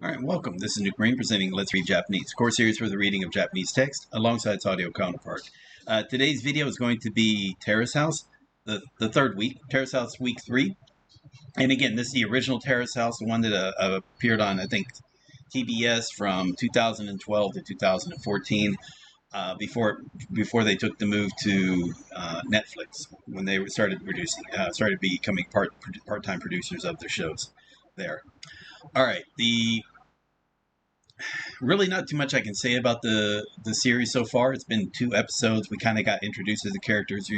All right, welcome. This is Nuke Green presenting Let's Read Japanese, core series for the reading of Japanese text alongside its audio counterpart. Today's video is going to be Terrace House, the third week, Terrace House week 3. And again, this is the original Terrace House, the one that appeared on, I think, TBS from 2012 to 2014. Before they took the move to Netflix, when they started becoming part-time producers of their shows there. All right, really not too much I can say about the series so far. It's been 2 episodes. We kind of got introduced to the characters.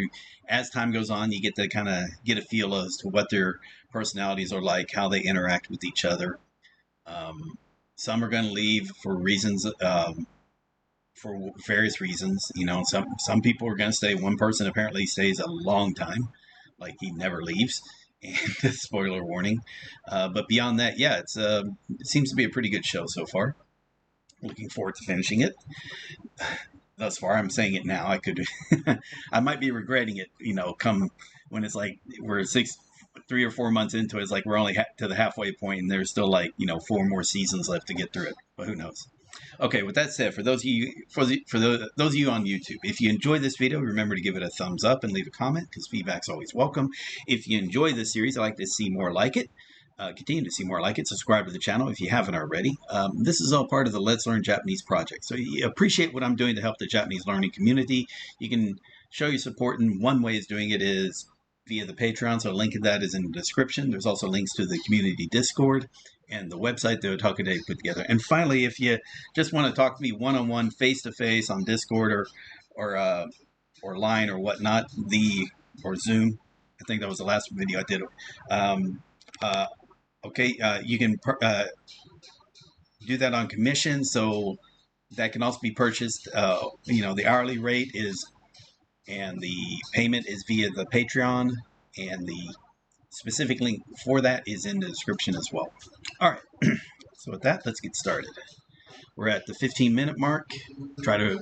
As time goes on, you get to kind of get a feel as to what their personalities are like, how they interact with each other. Some are going to leave for reasons, for various reasons. You know, some people are going to stay. One person apparently stays a long time, like he never leaves. And spoiler warning. But beyond that, yeah, it seems to be a pretty good show so far. Looking forward to finishing it. Thus far, I'm saying it now. I might be regretting it. You know, come when it's like we're 3 or 4 months into it. It's like we're only to the halfway point, and there's still 4 more seasons left to get through it. But who knows? Okay, with that said, for those of you those of you on YouTube, if you enjoyed this video, remember to give it a thumbs up and leave a comment because feedback's always welcome. If you enjoy this series, I'd like to see more like it. Continue to see more like it. Subscribe to the channel if you haven't already. This is all part of the Let's Learn Japanese project. So you appreciate what I'm doing to help the Japanese learning community. You can show your support, and one way is doing it is via the Patreon. So a link to that is in the description. There's also links to the community Discord and the website that Otakaday put together. And finally, if you just want to talk to me one-on-one, face-to-face on Discord or Line or whatnot, or Zoom. I think that was the last video I did. Okay, you can do that on commission, so that can also be purchased. The hourly rate is, and the payment is via the Patreon, and the specific link for that is in the description as well. All right, so with that, let's get started. We're at the 15-minute mark. Try to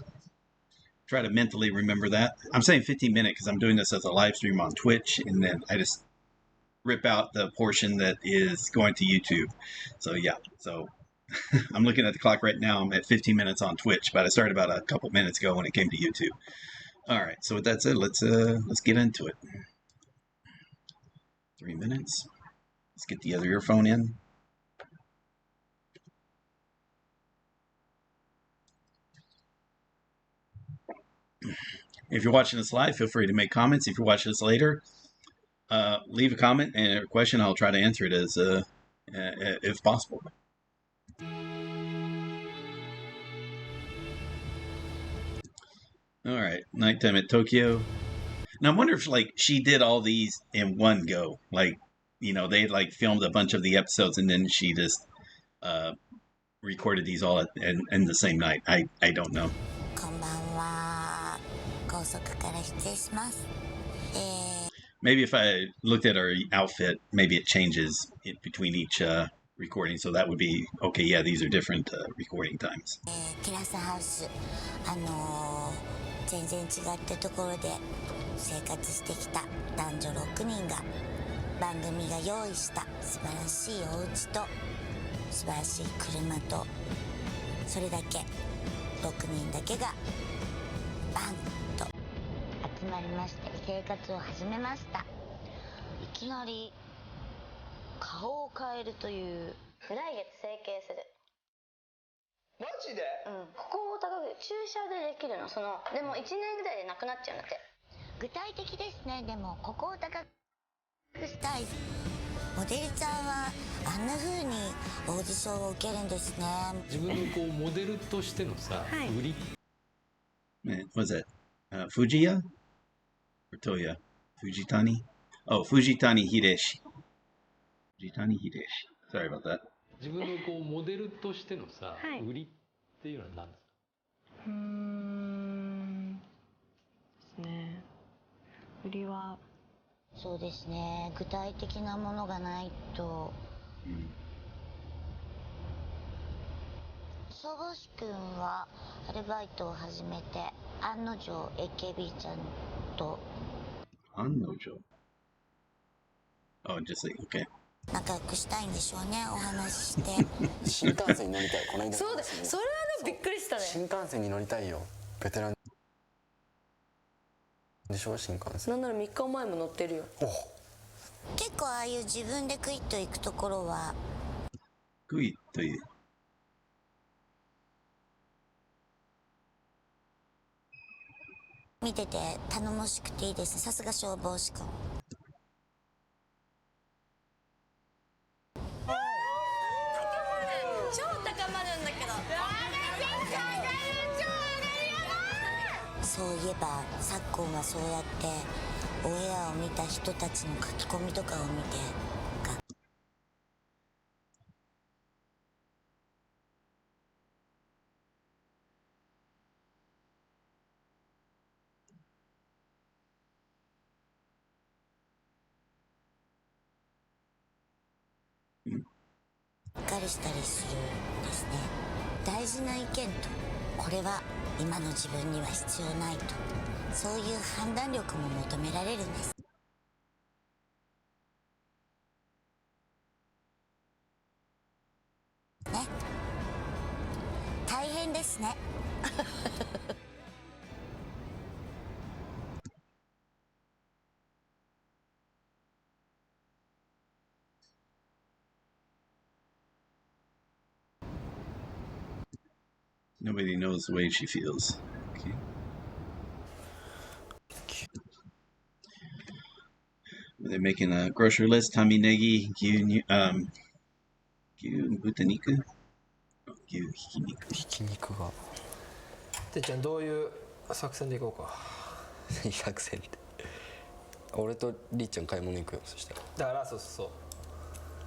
mentally remember that. I'm saying 15-minute because I'm doing this as a live stream on Twitch, and then I just rip out the portion that is going to YouTube. So yeah, I'm looking at the clock right now. I'm at 15 minutes on Twitch, but I started about a couple minutes ago when it came to YouTube. All right, so with that said, let's get into it. 3 minutes. Let's get the other earphone in. If you're watching this live, feel free to make comments. If you're watching this later, leave a comment and a question. I'll try to answer it as if possible. All right, nighttime at Tokyo. Now I wonder if she did all these in one go. They filmed a bunch of the episodes and then she just recorded these all in the same night. I don't know. Maybe if I looked at her outfit, maybe it changes between each recording, so that would be okay. Yeah, these are different recording times. 全然違ったところで生活してきた男女6人が番組が用意した素晴らしいお家と素晴らしい車とそれだけ6人だけがバンと集まりまして生活を始めました。いきなり顔を変えるという来月整形する。マジで？うん、ここを高く注射でできるの。でも1年ぐらいでなくなっちゃうんだって。具体的ですね。でもここを高くしたい。モデルちゃんはあんな風にオーディションを受けるんですね。自分のこうモデルとしてのさ、はい、売り。Was it Fujiya or Toya? Fujitani? Oh, Fujitani Hideshi. Fujitani Hideshi. Sorry about that. 自分のこうモデルとしてのさ、はい、売りっていうのは何ですか？ですね。売りはそうですね。具体的なものがないと。総合志くんはアルバイトを始めて案の定 AKB ちゃんと。案の定。Oh, just like okay. 仲良くしたいんでしょうね、お話しして新幹線に乗りたい。この間そうだ、それはねびっくりしたね。新幹線に乗りたいよ。ベテランでしょ、新幹線。なんなら3日前も乗ってるよ。結構ああいう自分でクイッと行くところはグイという。見てて頼もしくていいですね。さすが消防士か。超高まるんだけど。そういえば昨今はそうやってオンエアを見た人たちの書き込みとかを見てがっかりしたりするんですね。大事な意見とこれは今の自分には必要ないと、そういう判断力も求められるんですね。大変ですねNobody knows the way she feels. Okay. They're making a grocery list. Taminegi, gyu butaniku, gyu hikiniku. ひき肉がてっちゃんどういう作戦でいこうか。作戦って俺とりっちゃん買い物行くよ。そしたらだからそうそうそ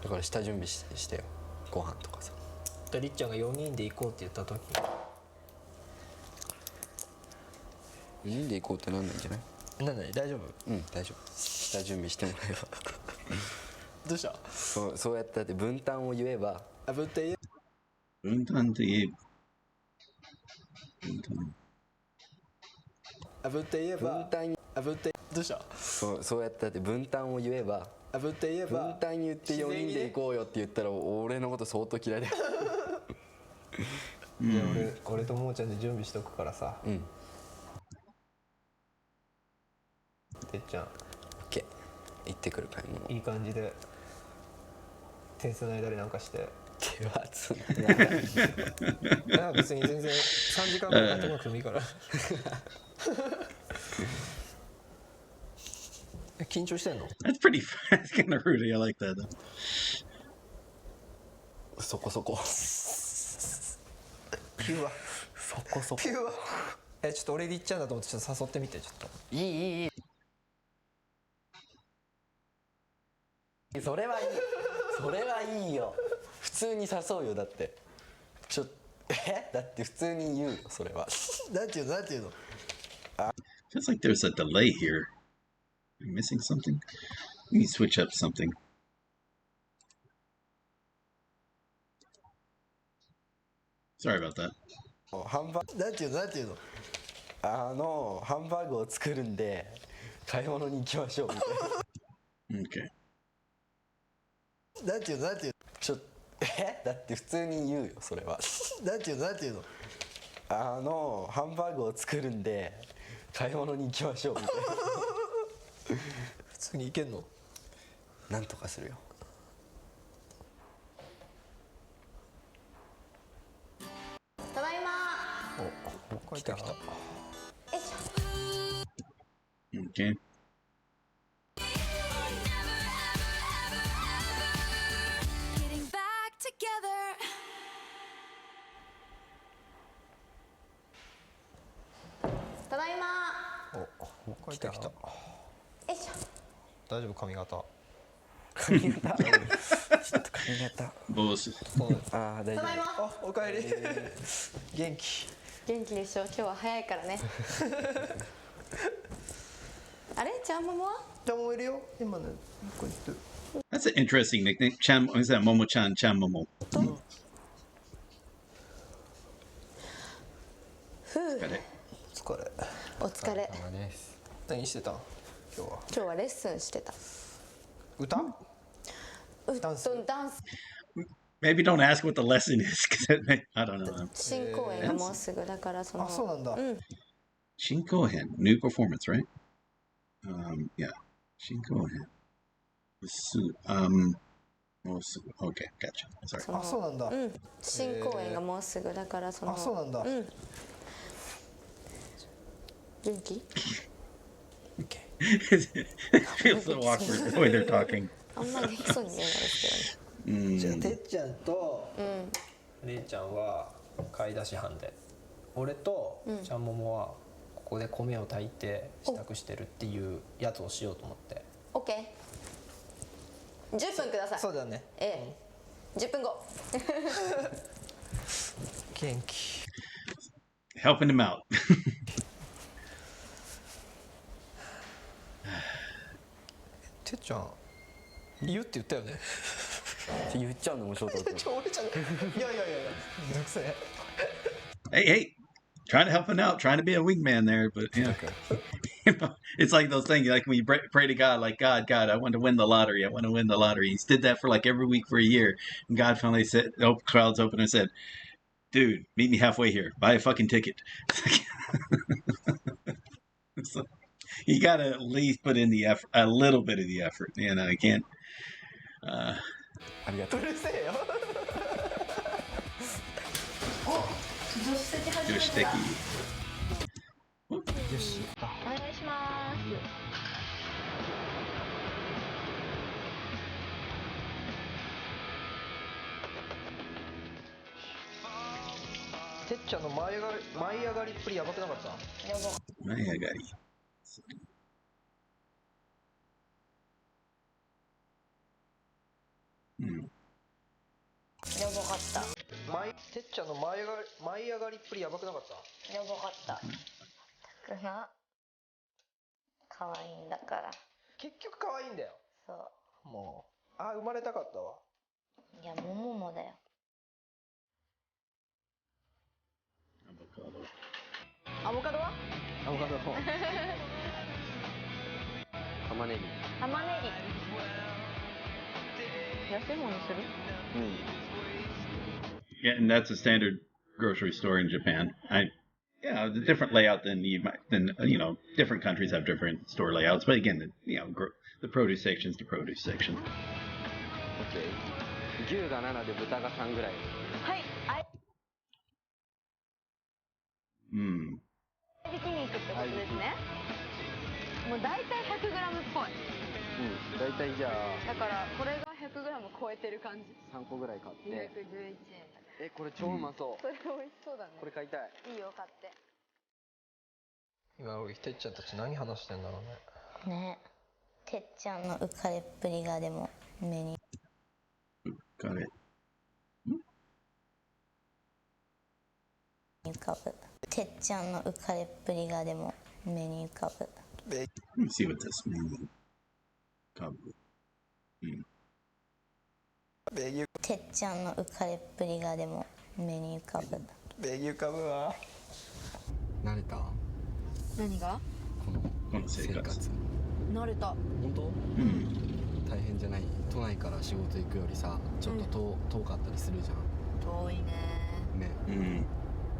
う。だから下準備してよ。ご飯とかさ。でりっちゃんが4人で行こうって言った時4人で行こうってなんないんじゃない？なんだね、大丈夫？うん、大丈夫。下準備してもらえばどうした？そうやってだって分担を言えばあぶって言え。Buntan to you. Buntan. あぶって言えば分担あぶってどうした？そうやってだって分担を言えばあぶって言えば分担言って4人で行こうよって言ったら俺のこと相当嫌いだよじゃあ俺とももちゃんで準備しとくからさ。うん。てっちゃん OK 行ってくる買い物。いい感じで点数の間でなんかして手はつんいや別に全然3時間ぐらいかかってこなくてもいいから緊張してんの？ That's pretty. That's kind of rude. I like that though. そこそこピュアそこそこピュア。ちょっと俺で行っちゃうんだと思ってちょっと誘ってみてちょっと。いいそれはいいよ普通に誘うよ。だってだって普通に言うよそれはなんていうの？ Feels like there's a delay here. Am I missing something? Let me switch up something. Sorry about that. ハンバーなんていうの？ハンバーグを作るんで買い物に行きましょうみたい Okay. なんていうの？なだって普通に言うよそれはなんていうの？ハンバーグを作るんで買い物に行きましょうみたい普通に行けんの？ななんとかするよ。ただいま。来た来た。 Okay. Getting back together. ただいま。来た来た。よいしょ。大丈夫髪型？髪型ちょっと髪型 Bullshit. ああ大丈夫。あ、おかえり。元気。元気でしょ。今日は早いからね。あれ、ちゃんももは？じゃあもういるよ。今ね、こう言ってる。 That's an interesting nickname. Chan, is that Momo-chan? Chan Momo. ふう。疲れ。お疲れ。何してたん？今日は。今日はレッスンしてた。歌？ダンスダンス Maybe don't ask what the lesson is, because I don't know. 新公演がもうすぐだからそのあそうなんだ、うん Shinkohen, new performance, right? Yeah, Shinkohen. Okay, gotcha. Sorry. そのあそうなんだ、うん新公演がもうすぐだからそのあそうなんだ、うん元気 It feels so awkward the way they're talking. あんまり元気そうに見えないですけどねじゃあてっちゃんとうんれいちゃんは買い出し班で、俺とちゃんももはここで米を炊いて支度してるっていうやつをしようと思って。 OK10 分くださいそうだね、ええ10分後元気 Helping him out. てっちゃん言うって言ったよね言っちゃうのも翔太君俺ちゃんいやいやいやいやめんどくせえ Hey, trying to help him out, trying to be a wingman there, but yeah. It's like those things, like when you pray to God, like, God, I want to win the lottery. I want to win the lottery. He did that for like every week for a year. And God finally said, the crowd's open and said, dude, meet me halfway here. Buy a fucking ticket. So, you got to at least put in the effort, a little bit of the effort. You know, I can't. ありがとううるせえよ女子的。よしお願いしますてっちゃんの舞い上がりっぷりやばくなかった？やば前上がり。うん。やばかったてっちゃんの舞い上がりっぷりやばくなかった？やばかったたくな可愛いんだから結局可愛いんだよ。そうもう生まれたかったわ。いやもももだよアボカドはアボカドの方玉ねぎ玉ねぎ安い方にする Yeah, and that's a standard grocery store in Japan. Yeah, the different layout than different countries have different store layouts. But again, the produce section is the produce section. OK 牛が7で豚が3ぐらいはいHmm. 合いびき肉ってことですねもう大体 100g っぽいうん大体じゃあだからこれが 100g 超えてる感じ3個ぐらい買って211円これ超うまそう、それ美味しそうだねこれ買いたいいいよ買って今俺てっちゃんたち何話してんだろうね。ねてっちゃんの浮かれっぷりがでも目に Got it. 浮かぶてっちゃんの浮かれっぷりがでも目に浮かぶ Let me see what this means. Hmm. てっちゃんの浮かれっぷりがでも目に浮かぶベギュカブは慣れた何がこの生活。慣れた本当うん。大変じゃない都内から仕事行くよりさちょっと遠かったりするじゃ遠いねんねうん。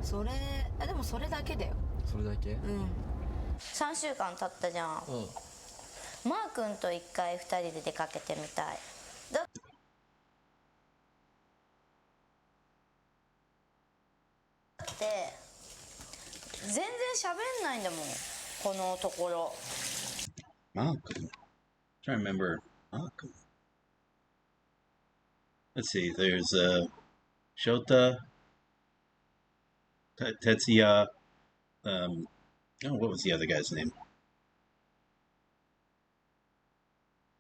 それでもそれだけだよそれだけ3週間経ったじゃん、マー君と1回2人で出かけてみたいだって全然喋んないんだもんこのところ Malcolm. Trying to remember Malcolm. Let's see. There's Shota, Tetsuya. What was the other guy's name?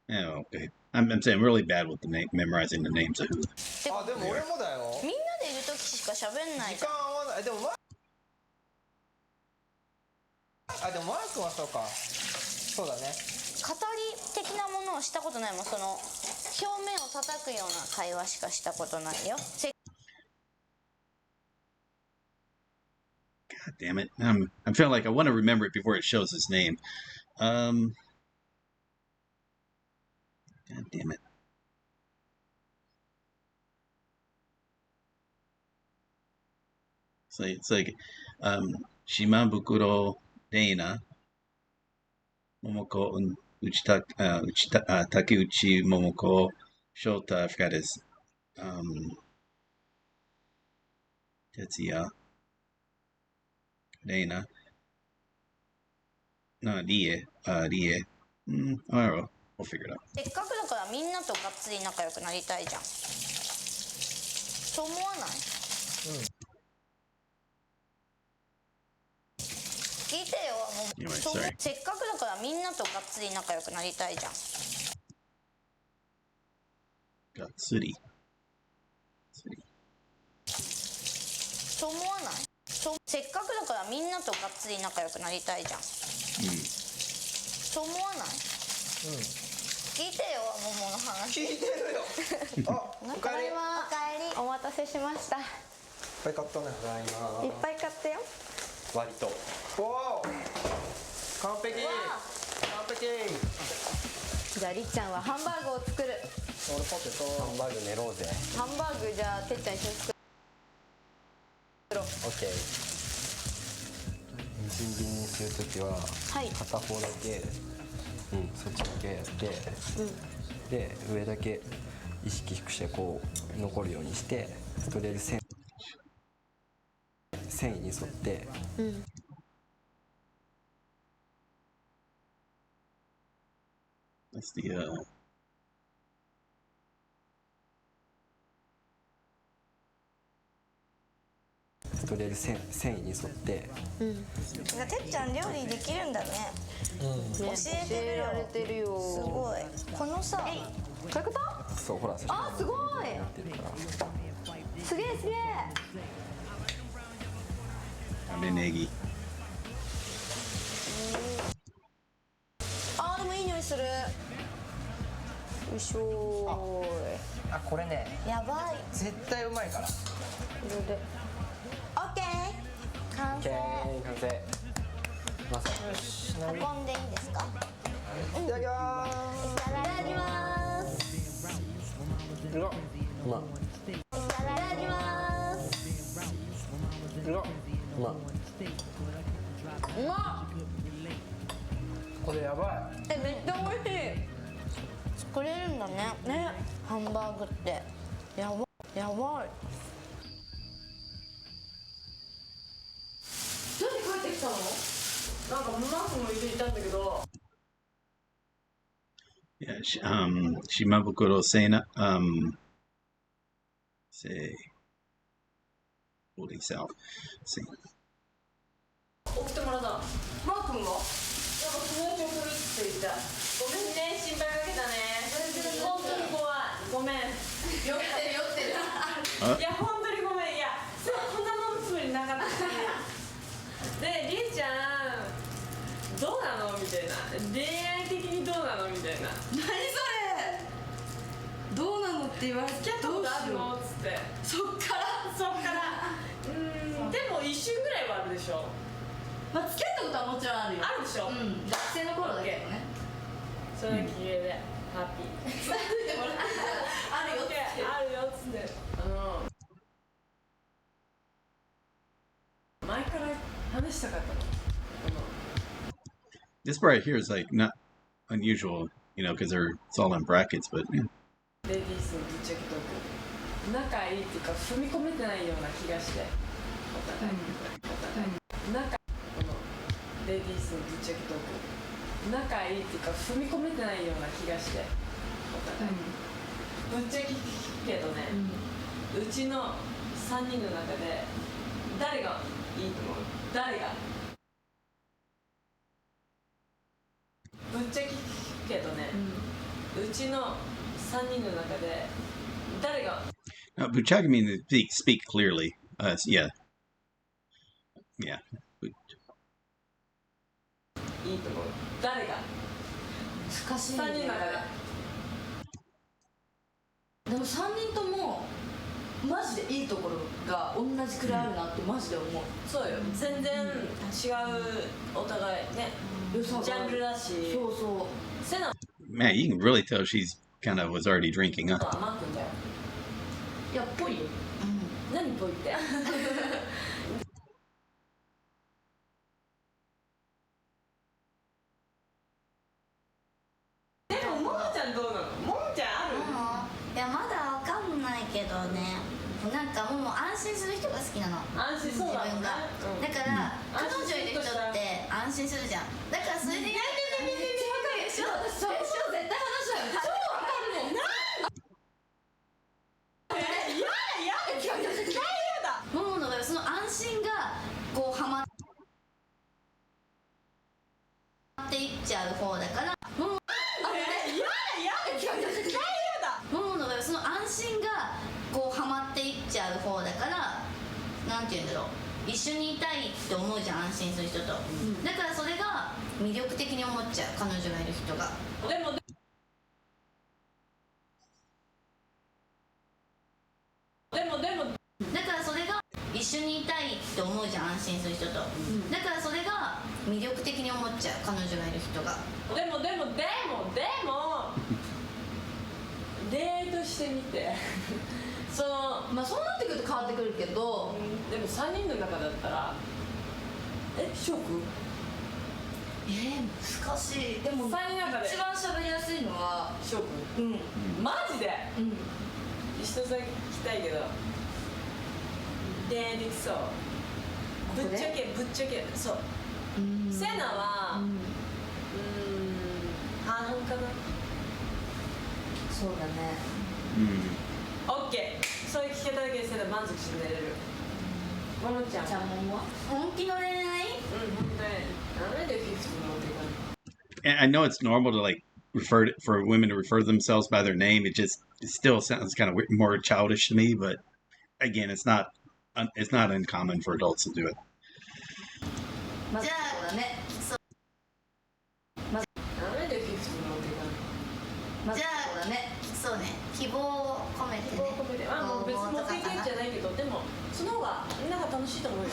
Oh, okay. I'm saying I'm really bad with the name, memorizing the names of who. あでも俺もだよ。みんなでいる時しか喋んない時じゃん間合わない。でもでもマー君はそうか。そうだね。語り的なものをしたことないもんその表面を叩くような会話しかしたことないよ God damn it. I'm feeling like I want to remember it before it shows his name. God damn it. So it's like Shimabukuro Reina, Momoko Takeuchi Momoko Shota, I forgot his Tetsuya Reina. No, Rie. I don't know. We'll figure it out. せっかくだからみんなとがっつり仲良くなりたいじゃん。そう思わない？聞いてよ。もう Anyway, そう sorry. せっかくだからみんなとがっつり仲良くなりたいじゃん。 Gatsuri. そう思わない？せっかくだからみんなとがっつり仲良くなりたいじゃん。そう思わない？聞いてよ、ももの話。聞いてるよ。あ、おかえり。おかえり。お待たせしました。いっぱい買ったね。いっぱい買ったよ。割とおお完璧完璧。じゃありっちゃんはハンバーグを作る。俺ポテト。ハンバーグ練ろうぜ。ハンバーグじゃあてっちゃん一緒に作ろう。オッケー。みじん切りにするときは、はい片方だけ、そっちだけやって、で上だけ意識低くしてこう残るようにして、とりあえず繊維に沿って、That's the とりあえず繊維に沿って、てっちゃん料理できるんだね。教えてるよ。教えられてるよ。すごい。このさ、こういうこと？そうほらそあ、すごい。してるから。すげえすげえ。 Negi. あーでもいい匂いする。よいしょー。あ、これねやばい。絶対うまいから。これで。オッケー。完成。完成。まさ運んでいいんですか？いただきまいただきます。ーす。うまっうまいただきます。うまっうまうまっ。これやばい。めっちゃ美味しい。作れるんだね。ね。ハンバーグってやばい。やばい。何帰ってきたの？なんかマークも入れたんだけど。 Yeah, Shimabukuro Sena. Say, holding south. See. 送ってもらった。マー君は？なんか友達送るって言った。ごめんね、心配かけたね。本当に怖い。ごめん。酔ってる酔ってる。いや本当にごめん。いやこんな飲むつもりなかったし。でりえちゃんどうなのみたいな。恋愛的にどうなのみたいな。何それ。どうなのって言われてどうしようっつって。そっからでも一週ぐらいはあるでしょ。まあ付き合ったことはもちろんあるよ。あるでしょ。学生の頃だけどね。それが綺麗でハッピー。あるよってあるよっつって。前から話したかったの。This part here is like not unusual, because it's all in brackets, but yeah. レディースのぶっちゃけトーク。仲いいっていうか踏み込めてないような気がして。お互い。このレディースのぶっちゃけトーク。仲いいっていうか踏み込めてないような気がして。お互い。ぶっちゃけ聞くけどね。うちの3人の中で誰がいいと思う？誰が？ぶっちゃけ聞くけどね。うちの3人の中で誰が Now, Buchagi means speak clearly. Yeah. Yeah. いいと思う？誰が？難しいね。 3人の中で。でも3人ともマジでいいところが同じくらいあるなってマジで思う。そうよ。全然違うお互いね。ジャンルだし。そうそう。セナ Man, you can really tell she's kind of was already drinking, huh? はマー君だよ。いやっぽいよ。何っぽいって？なんかもう安心する人が好きなの。安心そうだもんね。だから彼女いる人って安心するじゃん。だからそれでやってね。でしょ。それ絶対話したよ。超わかるもん。ももの場合はその安心がこうはまっていっちゃう方だからももの場合はその安心がこうはまっていっちゃう方だからなんて言うんだろう一緒にいたいって思うじゃん安心する人と、だからそれが魅力的に思っちゃう彼女がいる人が。でもだからそれが一緒にいたいって思うじゃん安心する人と、だからそれが魅力的に思っちゃう彼女がいる人が。でもデートしてみてまあそうなってくると変わってくるけど、でも3人の中だったらショック？難しい。でも3人の中で一番喋りやすいのはショック？マジで？一つだけ聞きたいけどできそう。ぶっちゃけそうセナは半々かな。そうだね。オッケー。そういう聞き方だけでセナ満足して寝れる。ももちゃんもは本気の恋愛？本当に。なんで50持っていかない？ And I know it's normal to like for women to refer themselves by their name. It still sounds kind of more childish to me. But again, it's not uncommon for adults to do it. じゃあそうだね。なんで50持っていかない？じゃあそうだね。そうね。希望を込めてね。もう別に持っていけんじゃないけど、でもその方がみんなが楽しいと思うよ。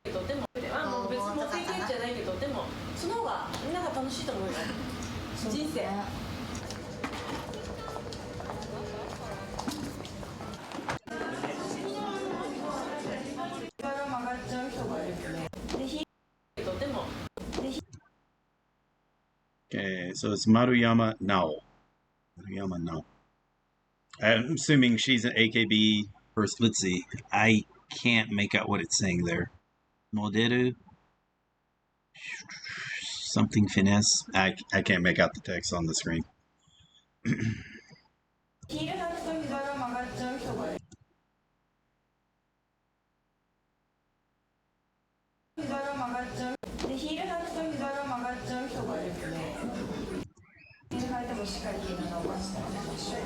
でももう別に持っていけんじゃないけど、でもその方がみんなが楽しいと思うよ。人生。Okay, so it's Maruyama Nao. Maruyama Nao. I'm assuming she's an AKB first Litzy. I can't make out what it's saying there. Moderu? Something finesse? I can't make out the text on the screen. ヒール履くと膝が曲がっちゃう人がいる。膝が曲がっちゃう。で、ヒール履くと膝が曲がっちゃう人がいるよね。ヒール履いてもしっかり膝伸ばしてあげましょう。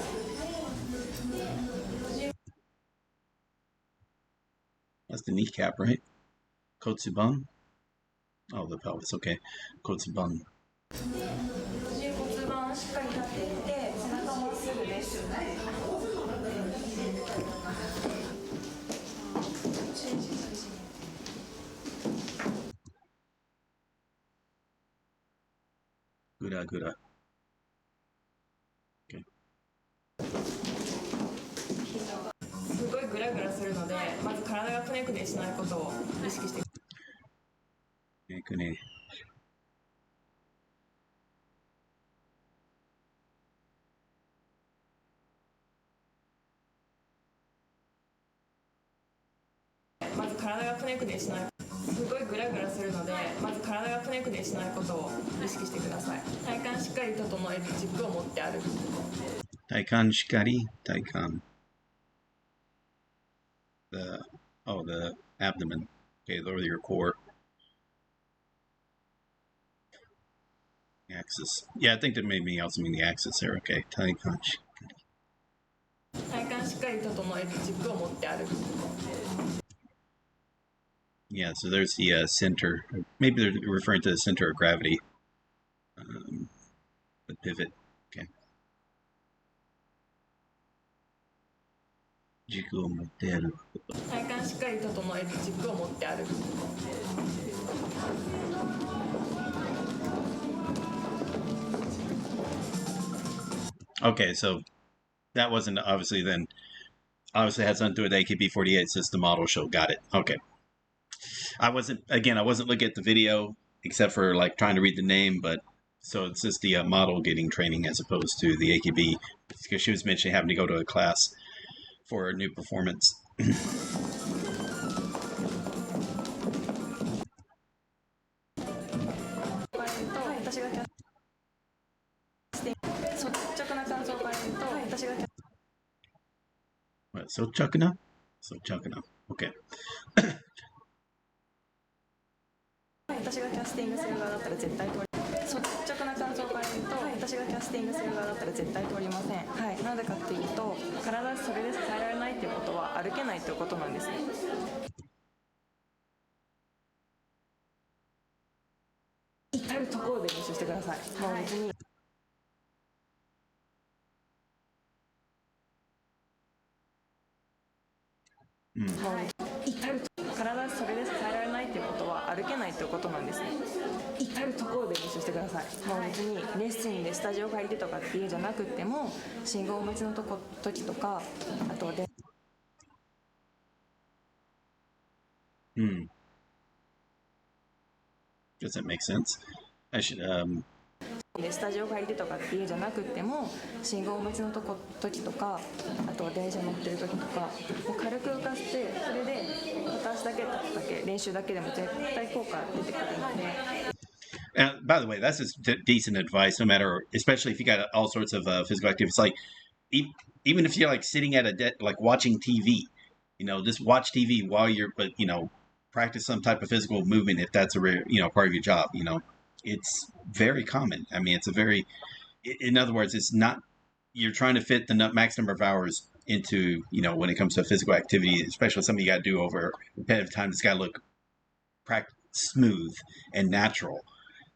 That's the kneecap, right? Kotsuban? Oh, the pelvis, okay. Kotsuban. 骨盤をしっかり立っていって背中まっすぐです。Gura gura. Okay. すごいグラグラするので、まず体がくねくねしないことを意識して。くね。まず体がくねくねしない。すごいグラグラするので、まず体がくねくねしないことを意識してください。体幹しっかり整えて軸を持って歩く。体幹しっかり、体幹。The abdomen. Okay, lower your core. Axis. Yeah, I think that made me also mean the axis there. Okay, 体幹しっかり。体幹しっかり整えて軸を持って歩く。Yeah, so there's the center. Maybe they're referring to the center of gravity. The pivot. Okay. 軸を持って歩く。体幹しっかり整えて軸を持って歩く。Okay, so that wasn't obviously then. Obviously had something to do with AKB48 since the model show. Got it. Okay. I wasn't looking at the video except for like trying to read the name, but so it's just the model getting training as opposed to the AKB because she was mentioning having to go to a class for a new performance. 率直な OK 私がキャスティングする側だったら絶対通り率直な感想から言うと私がキャスティングする側だったら絶対通りません。はい、なぜかっていうと体それで支えられないっていうことは歩けないっていうことなんですね。至るところで練習してください。もう別に至る体それで支えられないっていうことは歩けないっていうことなんですね。至るところで練習してください。もう別にレッスンでスタジオ借りてとかっていうじゃなくても信号待ちの時とかあとでDoes that make sense? I should でスタジオ借りてとかっていうじゃなくても信号待ちの時とかあと電車乗ってる時とかもう軽く浮かせてそれで片足だけ立つだけ練習だけでも絶対効果出てくるので。By the way, that's just decent advice, no matter, especially if you got all sorts of physical activity. It's like, even if you're like sitting at like watching TV, just watch TV while you're, practice some type of physical movement if that's a part of your job. It's very common. I mean, in other words, it's not, you're trying to fit the max number of hours into, when it comes to physical activity, especially something you got to do over repetitive time. It's got to look smooth and natural.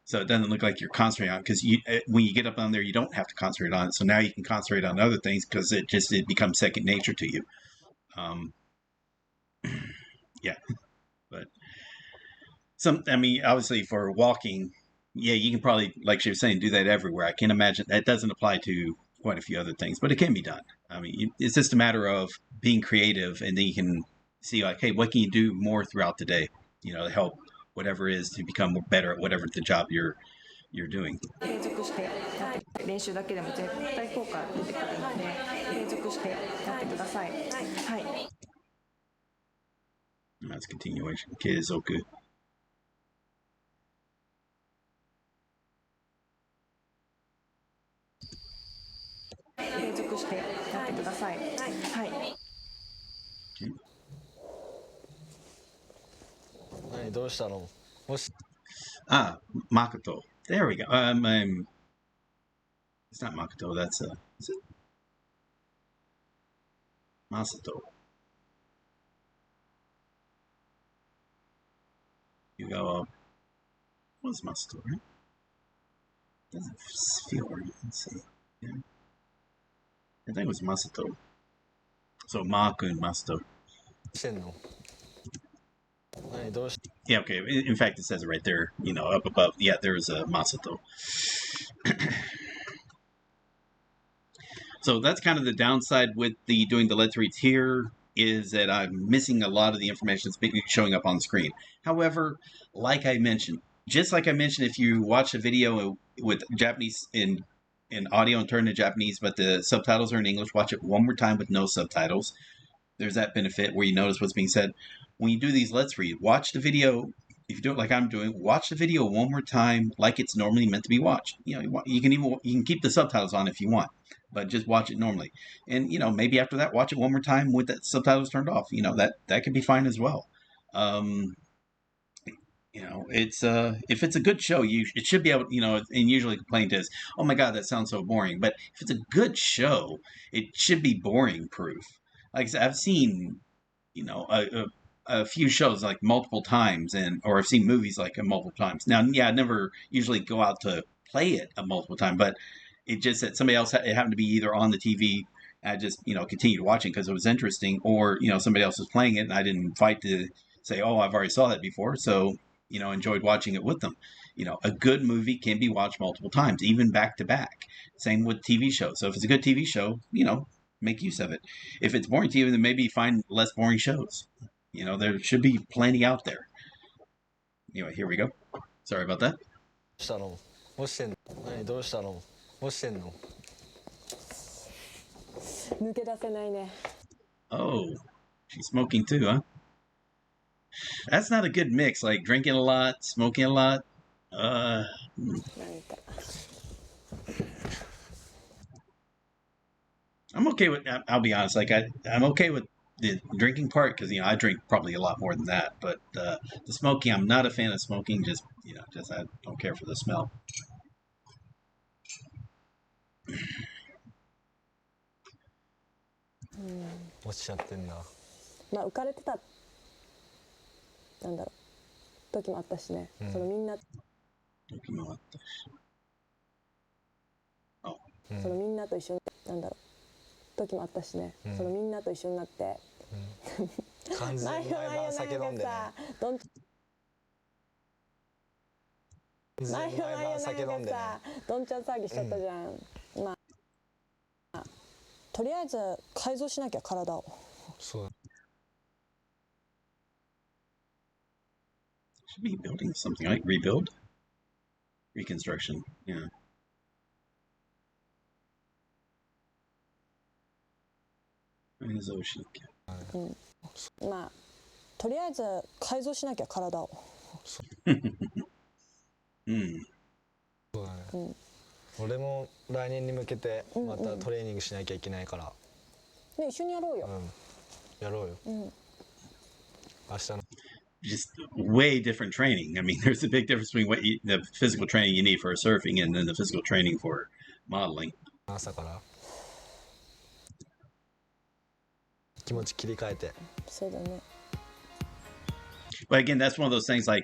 So it doesn't look like you're concentrating on it because when you get up on there, you don't have to concentrate on it. So now you can concentrate on other things because it becomes second nature to you. Yeah, but obviously for walking, yeah, you can probably, like she was saying, do that everywhere. I can imagine that doesn't apply to quite a few other things, but it can be done. I mean, it's just a matter of being creative, and then you can see like, hey, what can you do more throughout the day, to help whatever it is to become better at whatever the job you're doing. 継続してやって練習だけでも絶対効果出てくるので継続してやってください。はい。That's continuation. 継続。継続してやってください。はい。何どうしたの？もし。Makoto. There we go. It's not Makoto. That's is it? Masato. You go. What's Masato? Right? Doesn't feel right. Let's see. Yeah. I think it was Masato. So Maku and Masato. してんの？何どうし Yeah, okay. In fact, it says it right there, up above. Yeah, there's a Masato. So that's kind of the downside with doing the Let's Reads here, is that I'm missing a lot of the information that's showing up on the screen. However, like I mentioned, if you watch a video with Japanese in audio and turn to Japanese, but the subtitles are in English, watch it one more time with no subtitles. There's that benefit where you notice what's being said. When you do these Let's Read, watch the video. If you do it like I'm doing, watch the video one more time like it's normally meant to be watched. You can keep the subtitles on if you want, but just watch it normally. And maybe after that, watch it one more time with the subtitles turned off. That could be fine as well. It's if it's a good show, it should be able. And usually the complaint is, oh my god, that sounds so boring. But if it's a good show, it should be boring proof. Like I said, I've seen, a few shows like multiple times, or I've seen movies like multiple times. Now, yeah, I never usually go out to play it a multiple time, but it just that somebody else, it happened to be either on the TV, and I just, continued watching because it was interesting, or, somebody else was playing it and I didn't fight to say, oh, I've already saw that before. So, enjoyed watching it with them. A good movie can be watched multiple times, even back to back. Same with TV shows. So if it's a good TV show, make use of it. If it's boring TV, then maybe find less boring shows. There should be plenty out there. Anyway, here we go. Sorry about that. どうしたの？どうしてんの？何どうしたの？どうしてんの？抜け出せないね。 Oh, she's smoking too, huh? That's not a good mix. Like drinking a lot, smoking a lot. なんか I'm okay with. I'll be honest. Like I'm okay with the drinking part because I drink probably a lot more than that. But the smoking, I'm not a fan of smoking. Just I don't care for the smell. 落ちちゃってんな。まあ浮かれてたなんだろう時もあったしね、うん、そのみんな時もあったし、そのみんなと一緒になんだろう時もあったしね、そのみんなと一緒になって、完全に毎晩酒飲んでね。毎晩酒飲んでね。どんちゃん騒ぎしちゃったじゃん。まあとりあえず改造しなきゃ体を。そうだ。Should be building something like rebuild, reconstruction. Yeah. Mm. まあとりあえず改造しなきゃ体を。うん。そうだね。俺も来年に向けてまたトレーニングしなきゃいけないから。ね、一緒にやろうよ。やろうよ。明日の。Just way different training. I mean, there's a big difference between the physical training you need for surfing and then the physical training for modeling. 朝から気持ち切り替えて。そうだね。But again, that's one of those things like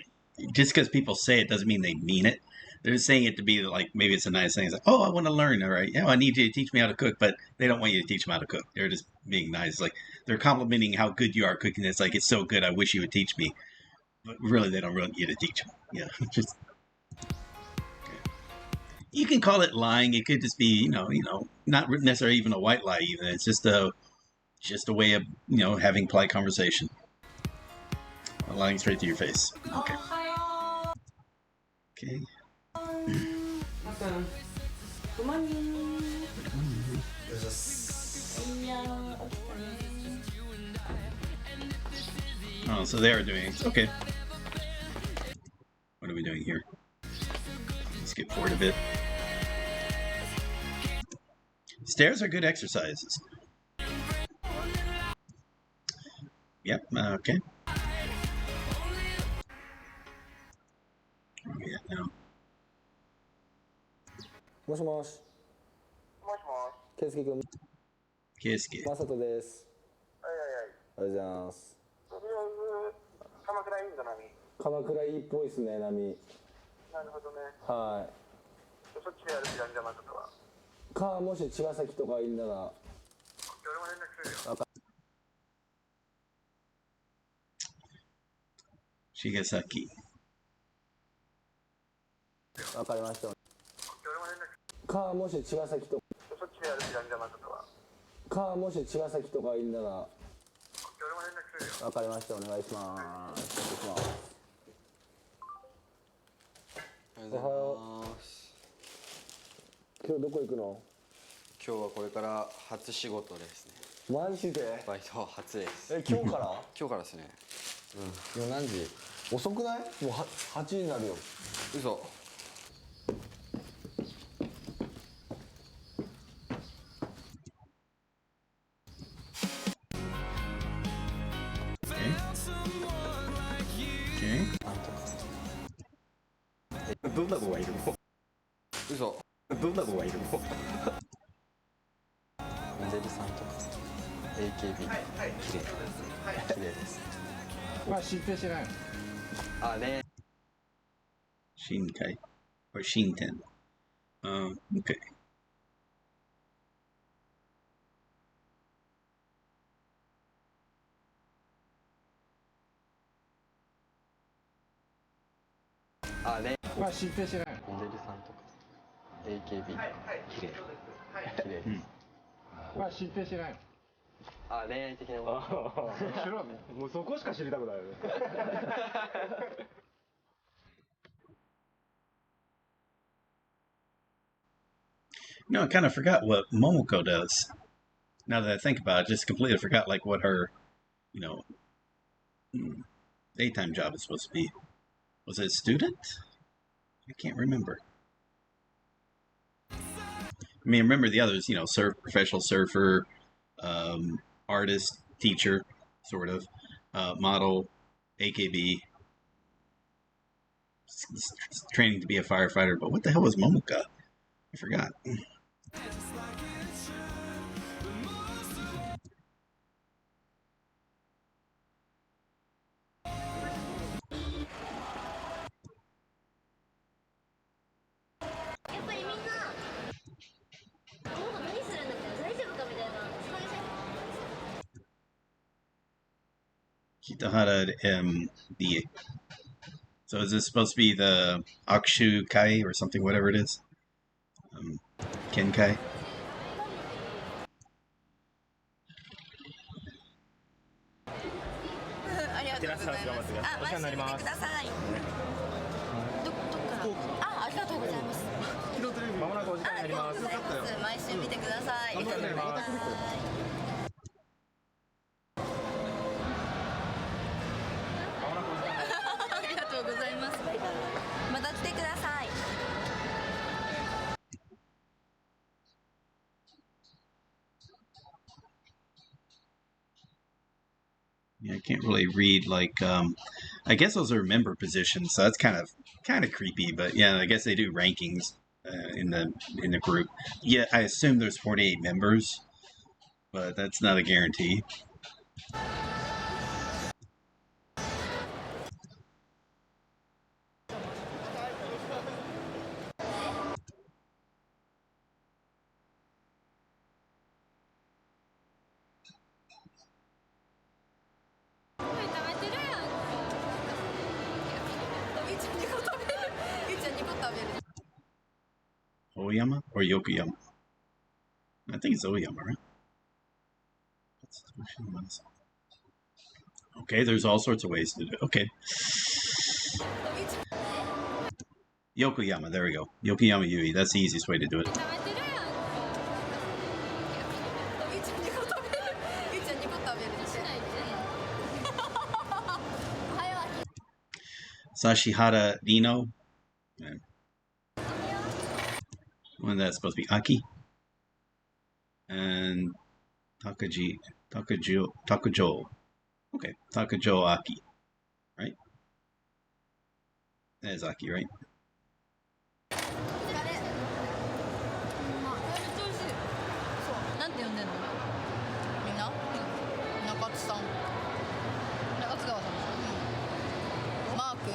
just because people say it doesn't mean they mean it. They're saying it to be like maybe it's a nice thing. It's like, oh, I want to learn. All right, yeah, I need you to teach me how to cook, but they don't want you to teach them how to cook. They're just being nice. It's like they're complimenting how good you are cooking. It's like it's so good. I wish you would teach me, but really, they don't really want you to teach them. Yeah, just you can call it lying. It could just be not necessarily even a white lie. Even it's just a way of having polite conversation. Lying straight to your face. Okay. Okay. Good morning. Oh, so they are doing it. Okay. What are we doing here? Let's get forward a bit. Stairs are good exercises. Yep, okay. Yeah, no. もしもし。もしもし。圭介君。圭介。マサトです。はいはいはい。ありがとうございます。とりあえず鎌倉いいんだ波。鎌倉いいっぽいですね、波。なるほどね。はい。そっちでやる気なんじゃなくては。か、もし茅ヶ崎とかいいんなら。俺も連絡するよ。茅ヶ崎。わかりました。か、もし茅ヶ崎とか。そっちでやる気なんじゃなくては。か、もし茅ヶ崎とかいいんなら。俺も連絡するよ。わかりました。お願いします。おはよう。今日どこ行くの？今日はこれから初仕事ですね。マジで？バイト初です。今日から？今日からですね。今何時？遅くない？もう8時になるよ。嘘。どんな子がいるの？嘘。どんな子がいるの？モデルさんとか AKB 綺麗です。まあ知って知らん。あね。Shinkai or Shinten. Okay.ね。まあ知って知らん。モデルさんとか AKB 綺麗です。まあ知って知らん。恋愛的なもの。知らんね。もうそこしか知りたくないよね。No, I kind of forgot what Momoko does. Now that I think about it, just completely forgot like what her, you know, daytime job is supposed to be. Was it a student? I can't remember. I mean, remember the others, you know, professional surfer, artist, teacher, sort of, model, AKB, training to be a firefighter. But what the hell was Momoka? I forgot. Kitahara MD. So is this supposed to be the Akushu Kai or something, whatever it is? Kenkai? ありがとうございます。あ、毎週見てください。どっから？あ、ありがとうございます。まもなくお時間になります。毎週見てください。ありがとうございます。ありがとうございます。また来てください。Yeah, I can't really read like I guess those are member positions, so that's kind of creepy. But yeah, I guess they do rankings in the group. Yeah, I assume there's 48 members, but that's not a guarantee. Oyama or Yokoyama? I think it's Oyama, right? Okay, there's all sorts of ways to do it. Okay. Yokoyama, there we go. Yokoyama Yui, that's the easiest way to do it. Sashihara Dino. When that's supposed to be Aki. And Takajo. Okay, Takajo Aki. Right? That is Aki, right? なんて呼んでんの？みんな？中津さん。中津川さん。マー君。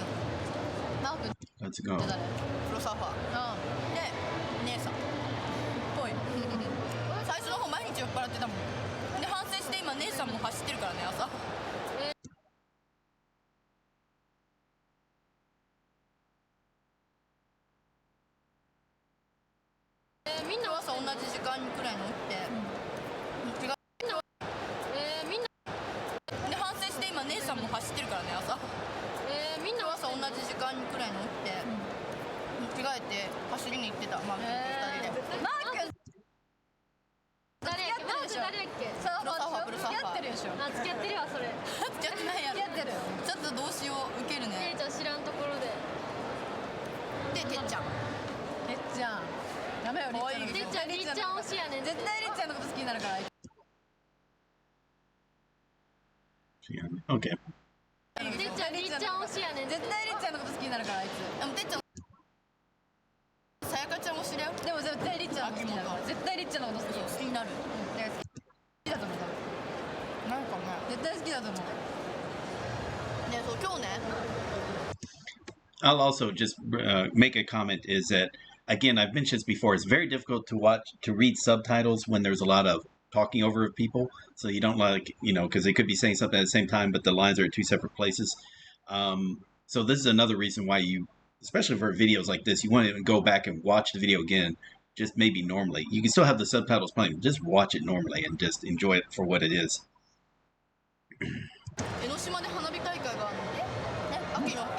マー君。Let's go. 誰？プロサーファー。で、姉さん。っぽい。最初の方毎日酔っ払ってたもん。で反省して今姉さんも走ってるからね朝。みんな朝同じ時間くらいに起きて。違う。みんな。で反省して今姉さんも走ってるからね朝。みんな朝同じ時間くらいに起きて。着替えて走りに行ってた。マー君と2人で。マー君。誰やっけ？マー君誰やっけ？サーファー。プロサーファー。付き合ってるでしょ。あ、付き合ってるわそれ。付き合ってないやろ。付き合ってる。ちょっとどうしよう受けるね。ちゃん知らんところで。でてっちゃん。てっちゃん。ダメよりっちゃん。りっちゃん推しやねん。絶対りっちゃんのこと好きになるから。Okay. りっちゃん推しやねん。絶対りっちゃんのこと好きになるからあいつ。でもてっちゃん。さやかちゃんも知れよ。でも絶対りっちゃんのこと好きになるから。絶対りっちゃんのこと好きになる。好きだと思う。なんかね。絶対好きだと思う。ね、そう今日ね。I'll also just make a comment is that, again, I've mentioned this before, it's very difficult to read subtitles when there's a lot of talking over people. So you don't because they could be saying something at the same time, but the lines are at two separate places. So this is another reason why you, especially for videos like this, you want to go back and watch the video again, just maybe normally. You can still have the subtitles playing, just watch it normally and just enjoy it for what it is. 江ノ島で花火大会があるので、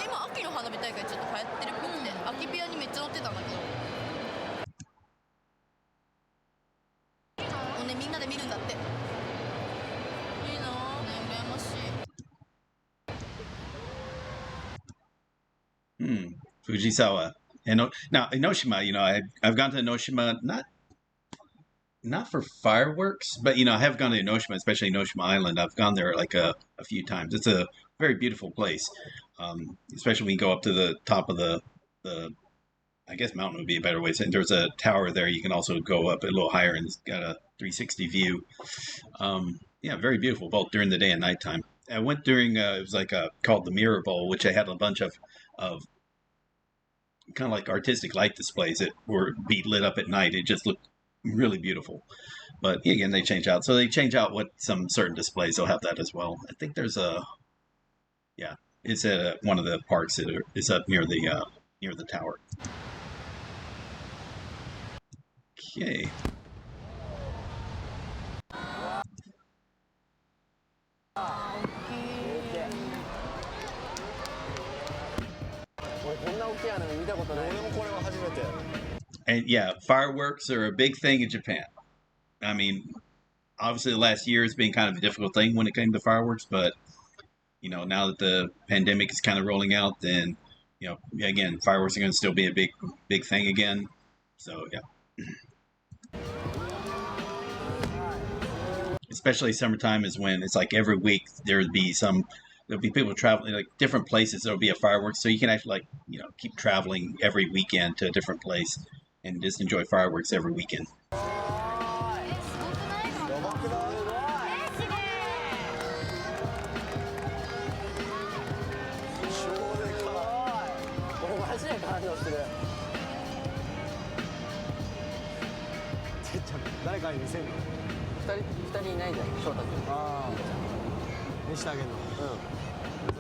今秋の花火大会ちょっと流行ってるっぽくて、秋ピアにめっちゃ乗ってたんだけど。ねみんなで見るんだって。いいなぁ、ね、羨ましい。Fujisawa. And now Enoshima, I've gone to Enoshima not for fireworks, but I have gone to Enoshima, especially Enoshima Island. I've gone there like a few times. It's a very beautiful place, especially when you go up to the top of the I guess mountain would be a better way to say it. There's a tower there. You can also go up a little higher and it's got a 360 view. Yeah, very beautiful, both during the day and nighttime. I went during it was like called the Mirror Bowl, which I had a bunch of kind of like artistic light displays that were be lit up at night. It just looked really beautiful. But again, they change out. So they change out what some certain displays. They'll have that as well. I think there's it's at one of the parks that is up near the tower. Okay. 俺こんな大きい花火見たことない。俺もこれは初めて。 And yeah, fireworks are a big thing in Japan. I mean, obviously the last year has been kind of a difficult thing when it came to fireworks, but now that the pandemic is kind of rolling out, then again, fireworks are going to still be a big thing again. So yeah. Especially summertime is when it's like every week there'll be people traveling like different places. There'll be a fireworks, so you can actually keep traveling every weekend to a different place and just enjoy fireworks every weekend. 誰かに見せるの？2人いないじゃん、翔太君。ああ、見せてあげるの。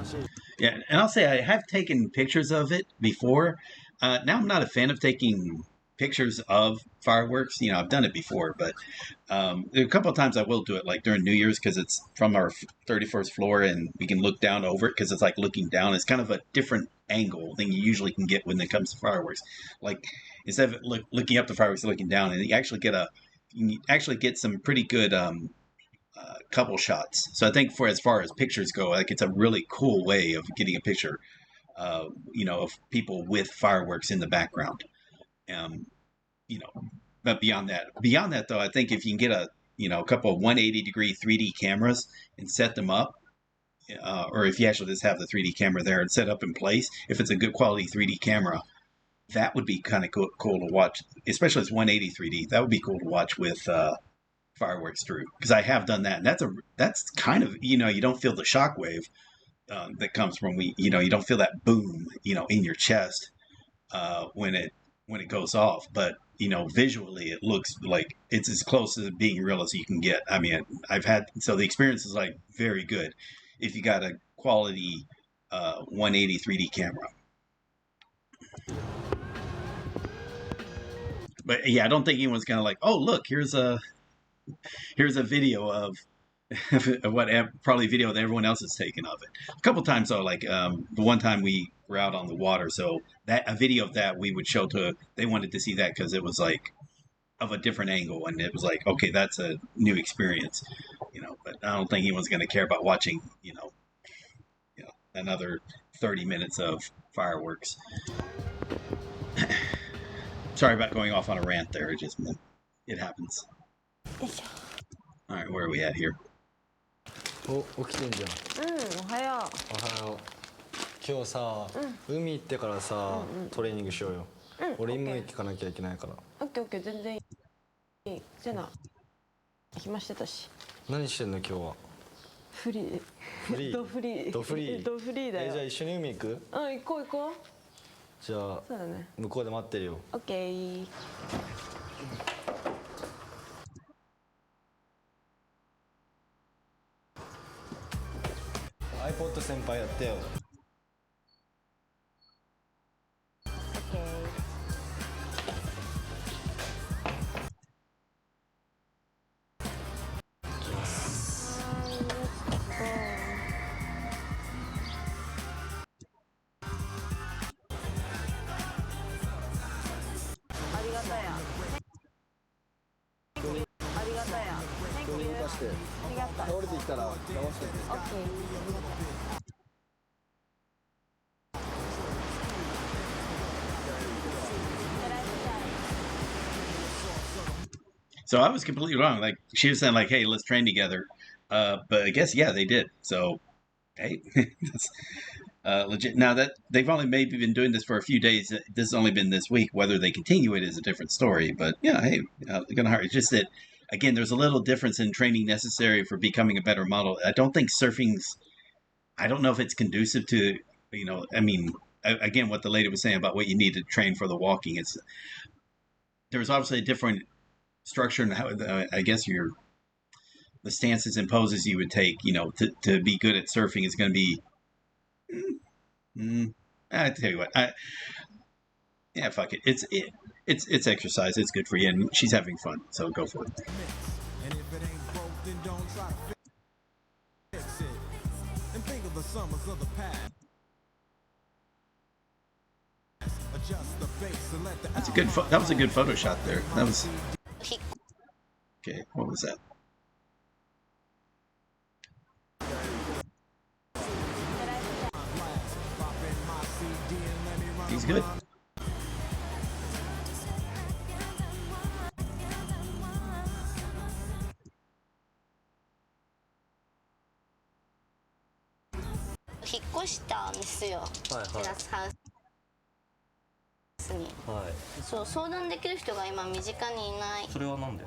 優しい。 Yeah, and I'll say I have taken pictures of it before. Now I'm not a fan of taking pictures of fireworks. I've done it before, but a couple of times I will do it, like during New Year's, because it's from our 31st floor and we can look down over it because it's like looking down. It's kind of a different angle than you usually can get when it comes to fireworks. Like instead of looking up the fireworks, looking down, and you actually get some pretty good couple shots. So I think as far as pictures go, like it's a really cool way of getting a picture, of people with fireworks in the background. But beyond that though, I think if you can get a couple of 180-degree 3D cameras and set them up, or if you actually just have the 3D camera there and set up in place, if it's a good quality 3D camera, that would be kind of cool to watch, especially if it's 180 3D. That would be cool to watch with fireworks through, because I have done that, and that's kind of you don't feel the shock wave that comes from you don't feel that boom in your chest when it goes off, but visually it looks like it's as close to being real as you can get. I mean, so the experience is like very good if you got a quality 180 3D camera. But yeah, I don't think anyone's gonna like, oh look, here's a video of probably video that everyone else has taken of it. A couple times though, like the one time we were out on the water, so that a video of that we would show they wanted to see that because it was like of a different angle, and it was like, okay, that's a new experience, but I don't think anyone's gonna care about watching another 30 minutes of fireworks. Sorry about going off on a rant there. It happens. All right, where are we at here? お、起きてんじゃん。おはよう。おはよう。今日さ、海行ってからさ、トレーニングしようよ。俺今行かなきゃいけないから。オッケーオッケー、全然いい。セナ暇してたし。何してんの今日は？フリー。ドフリー。ドフリー。ドフリーだよ。じゃあ一緒に海行く？行こう行こう。じゃあ、そうだね。向こうで待ってるよ。オッケー。iPod 先輩やってよ。ありがたや。してありがとう。倒れてきたら直してオッケー。 So I was completely wrong. Like she was saying, like, "Hey, let's train together," but I guess yeah, they did. So hey, that's legit. Now that they've only maybe been doing this for a few days, this has only been this week. Whether they continue it is a different story. But yeah, hey, they're gonna hire. It's just that again, there's a little difference in training necessary for becoming a better model. I don't think surfing's. I don't know if it's conducive to I mean, again, what the lady was saying about what you need to train for the walking. It's there's obviously a different structure and how I guess the stances and poses you would take, to be good at surfing is going to be. I tell you what, yeah, fuck it. It's exercise. It's good for you, and she's having fun, so go for it. And if it ain't broke, then don't try to fix it. And think of the summers of the past. Adjust the base and let the That's a good. That was a good photo shot there. That was. Okay, what was that? He's good.引っ越したんですよ、テラスハウスに。そう、相談できる人が今身近にいない。それはなんで？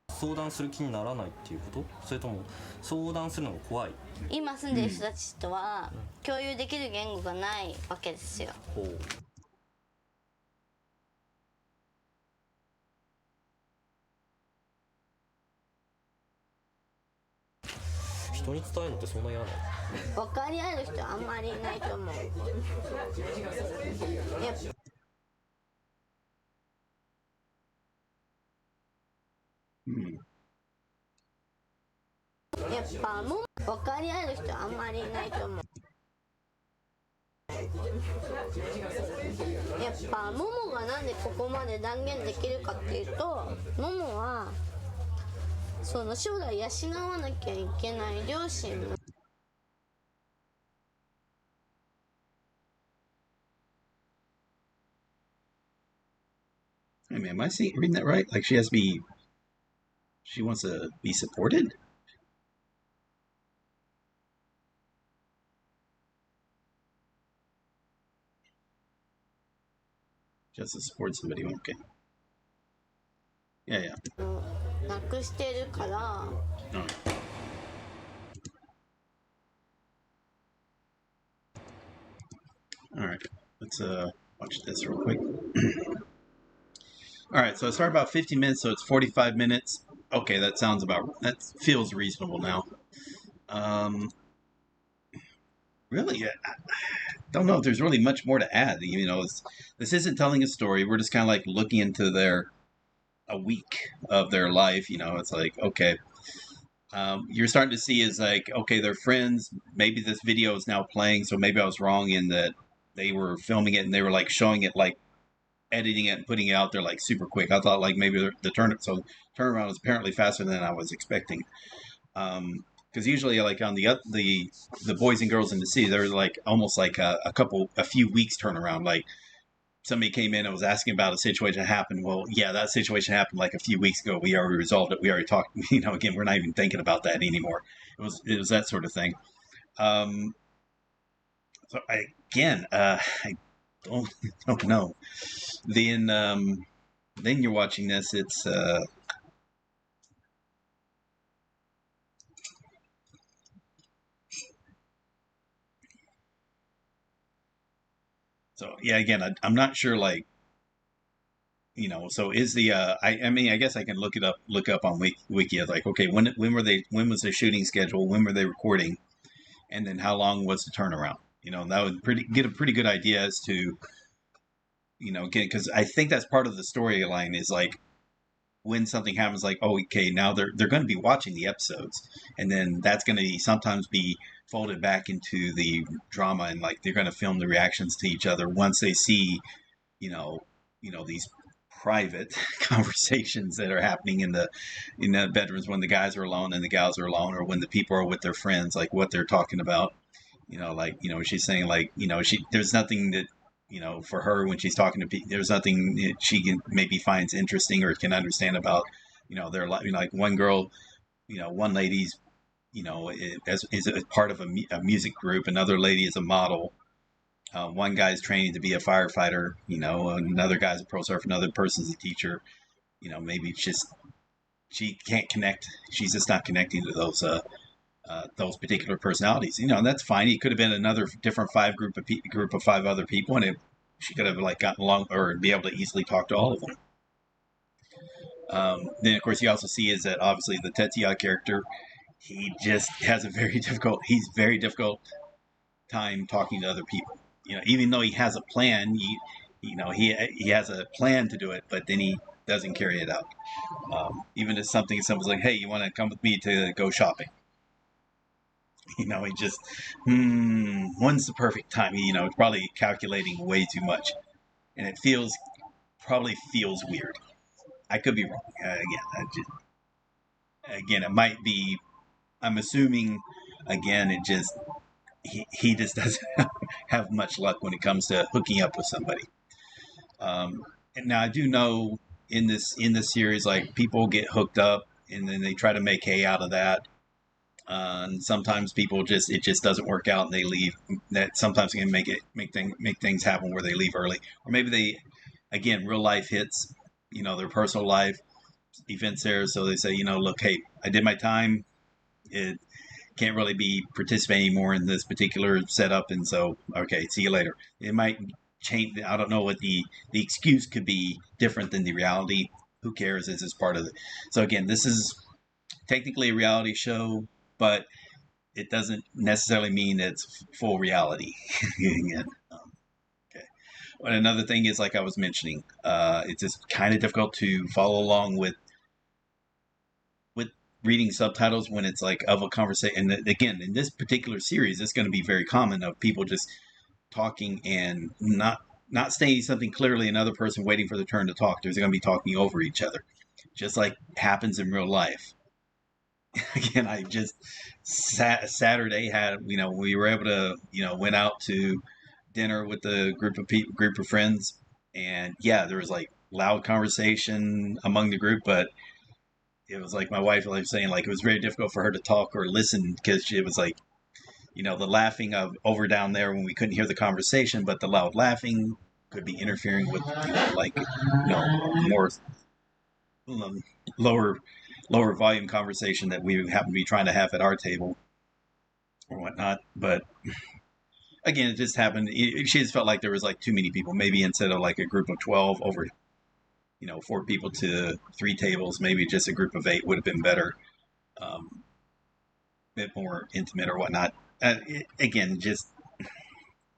相談する気にならないっていうこと？それとも相談するのが怖い？今住んでる人たちとは共有できる言語がないわけですよ。ほう。人に伝えるのってそんな嫌なの？分かり合える人はあんまりいないと思う。やっぱもう分かり合える人はあんまりいないと思う。やっぱももがなんでここまで断言できるかっていうと、ももはその将来養わなきゃいけない両親もI mean, am I reading that right? Like she wants to be supported? Just to support somebody, okay. Yeah. なくしてるから。All right, let's watch this real quick. All right, so it started about 15 minutes, so it's 45 minutes. Okay, that feels reasonable now. Really, I don't know if there's really much more to add. This isn't telling a story. We're just kind of like looking into a week of their life. It's like, okay, you're starting to see is like, okay, they're friends. Maybe this video is now playing, so maybe I was wrong in that they were filming it and they were like showing it, like editing it and putting it out there like super quick. I thought like maybe the turnaround was apparently faster than I was expecting. Because usually like on the Boys and Girls in the Sea, they're like almost like a few weeks turnaround. Like somebody came in and was asking about a situation that happened. Well, yeah, that situation happened like a few weeks ago. We already resolved it. We already talked. Again, we're not even thinking about that anymore. It was that sort of thing. So I don't know. Then you're watching this. It's so yeah. Again, I'm not sure. Like, so is the I mean, I guess I can look up on Wiki. Like, okay, when was the shooting schedule? When were they recording? And then how long was the turnaround? That would get a pretty good idea as to, again, because I think that's part of the storyline is like when something happens, like, oh, okay, now they're going to be watching the episodes, and then that's going to sometimes be folded back into the drama, and like they're going to film the reactions to each other once they see, these private conversations that are happening in the bedrooms when the guys are alone and the gals are alone, or when the people are with their friends, like what they're talking about. She's saying like, there's nothing that, for her when she's talking to people, there's nothing that she can maybe finds interesting or can understand about, their life. Like one girl, one lady's, is a part of a music group. Another lady is a model. One guy's training to be a firefighter. Another guy's a pro surfer. Another person's a teacher. Maybe it's just she can't connect. She's just not connecting to those particular personalities. And that's fine. It could have been another different group of five other people, and she could have like gotten along or be able to easily talk to all of them. Then of course you also see is that obviously the Tetsuya character, he just has he's very difficult time talking to other people. Even though he has a plan, he has a plan to do it, but then he doesn't carry it out. Even if someone's like, hey, you want to come with me to go shopping? He just, when's the perfect time? It's probably calculating way too much. And it probably feels weird. I could be wrong. Again, it might be, I'm assuming, again, it just, he just doesn't have much luck when it comes to hooking up with somebody. And now I do know in this series, like people get hooked up and then they try to make hay out of that. And sometimes it just doesn't work out and they leave. That sometimes can make things happen where they leave early, or maybe they, again, real life hits, their personal life events there. So they say, look, hey, I did my time. It can't really be participating more in this particular setup, and so okay, see you later. It might change. I don't know what the excuse could be different than the reality. Who cares? This is part of it. So again, this is technically a reality show, but it doesn't necessarily mean it's full reality. Again, okay. But another thing is, like I was mentioning, it's just kind of difficult to follow along with reading subtitles when it's like of a conversation. And again, in this particular series, it's going to be very common of people just talking and not stating something clearly, another person waiting for their turn to talk. They're going to be talking over each other, just like happens in real life. Again, I just Saturday had, we were able to, went out to dinner with a group of friends, and yeah, there was like loud conversation among the group, but it was like my wife was saying, like, it was very difficult for her to talk or listen because it was like, the laughing of over down there when we couldn't hear the conversation, but the loud laughing could be interfering with, more lower volume conversation that we happen to be trying to have at our table or whatnot. But again, it just happened. She just felt like there was like too many people. Maybe instead of like a group of 12 over 4 people to 3 tables, maybe just a group of 8 would have been better, a bit more intimate or whatnot. Again, just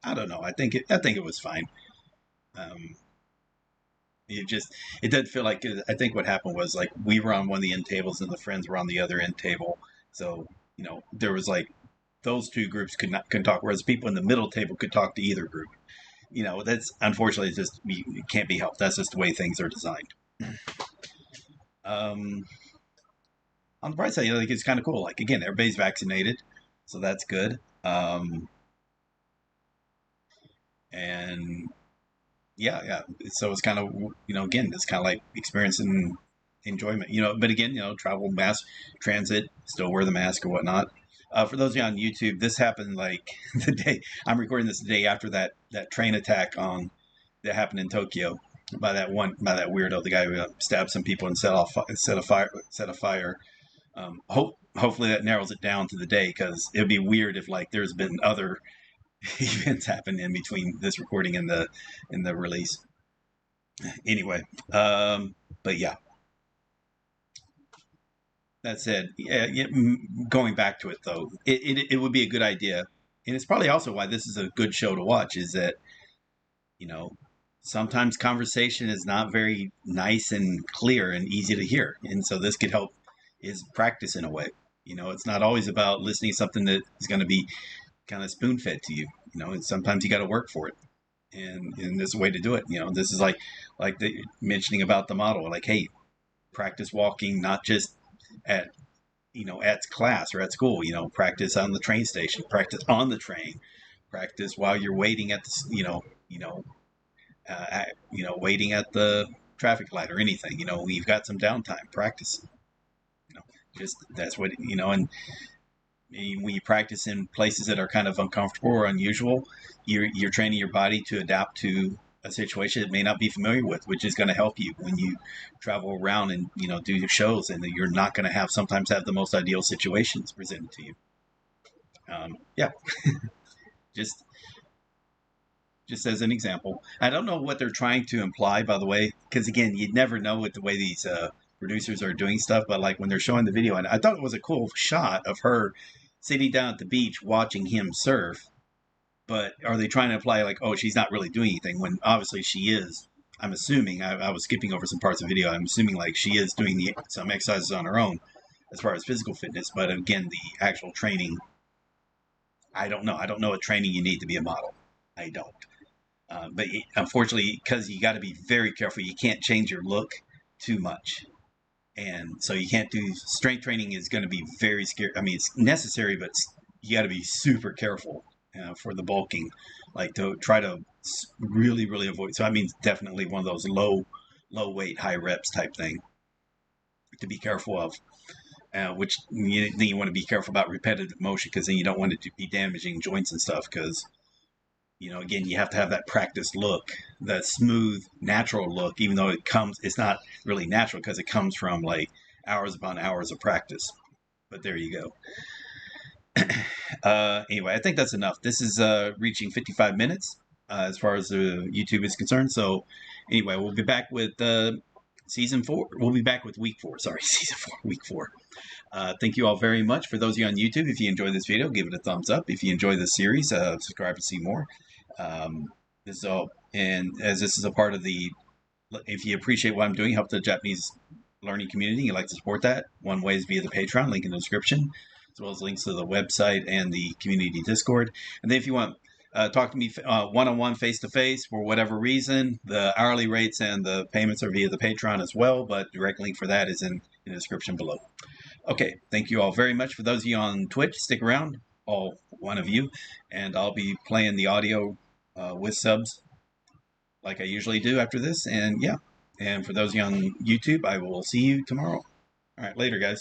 I don't know. I think it was fine. It doesn't feel like it. I think what happened was like we were on one of the end tables and the friends were on the other end table, so there was like those 2 groups couldn't talk, whereas people in the middle table could talk to either group. That's unfortunately just it can't be helped. That's just the way things are designed. On the bright side, I think it's kind of cool. Like again, everybody's vaccinated, so that's good. And yeah. So it's kind of again, it's kind of like experiencing enjoyment. But again, travel, mass transit, still wear the mask or whatnot. For those of you on YouTube, this happened like the day I'm recording this, the day after that train attack that happened in Tokyo by that weirdo, the guy who stabbed some people and set a fire. Hopefully that narrows it down to the day, because it would be weird if like there's been other events happen in between this recording and the release. Anyway, but yeah. That said, going back to it though, it would be a good idea, and it's probably also why this is a good show to watch, is that sometimes conversation is not very nice and clear and easy to hear, and so this could help is practice in a way. It's not always about listening to something that is going to be kind of spoon fed to you. Sometimes you got to work for it, and there's a way to do it. This is like the mentioning about the model, like, hey, practice walking, not just at at class or at school. Practice on the train station, practice on the train, practice while you're waiting at the waiting at the traffic light or anything. You've got some downtime, practice. Just that's what and when you practice in places that are kind of uncomfortable or unusual, you're training your body to adapt to a situation it may not be familiar with, which is going to help you when you travel around and do your shows, and you're not going to sometimes have the most ideal situations presented to you. Yeah, just as an example. I don't know what they're trying to imply, by the way, because again, you never know with the way these producers are doing stuff. But like when they're showing the video, and I thought it was a cool shot of her sitting down at the beach watching him surf. But are they trying to imply like, oh, she's not really doing anything, when obviously she is? I'm assuming, I was skipping over some parts of the video, I'm assuming like she is doing some exercises on her own as far as physical fitness. But again, the actual training, I don't know. I don't know what training you need to be a model. I don't. But unfortunately, because you got to be very careful, you can't change your look too much. And so you can't do strength training is going to be very scary. I mean, it's necessary, but you got to be super careful for the bulking, like to try to really, really avoid. So that means definitely one of those low weight, high reps type thing to be careful of. Which then you want to be careful about repetitive motion, because then you don't want it to be damaging joints and stuff. Because again, you have to have that practiced look, that smooth, natural look, even though it's not really natural because it comes from like hours upon hours of practice. But there you go. Anyway, I think that's enough. This is reaching 55 minutes as far as YouTube is concerned. So anyway, we'll be back with season 4. We'll be back with week 4. Sorry, season 4, week 4. Thank you all very much. For those of you on YouTube, if you enjoyed this video, give it a thumbs up. If you enjoy this series, subscribe to see more. And as this is a part of if you appreciate what I'm doing, help the Japanese learning community, you'd like to support that, one way is via the Patreon, link in the description, as well as links to the website and the community Discord. And then if you want talk to me one-on-one, face-to-face, for whatever reason, the hourly rates and the payments are via the Patreon as well, but direct link for that is in the description below. Okay, thank you all very much. For those of you on Twitch, stick around, all one of you, and I'll be playing the audio with subs like I usually do after this. And yeah, and for those of you on YouTube, I will see you tomorrow. All right, later, guys.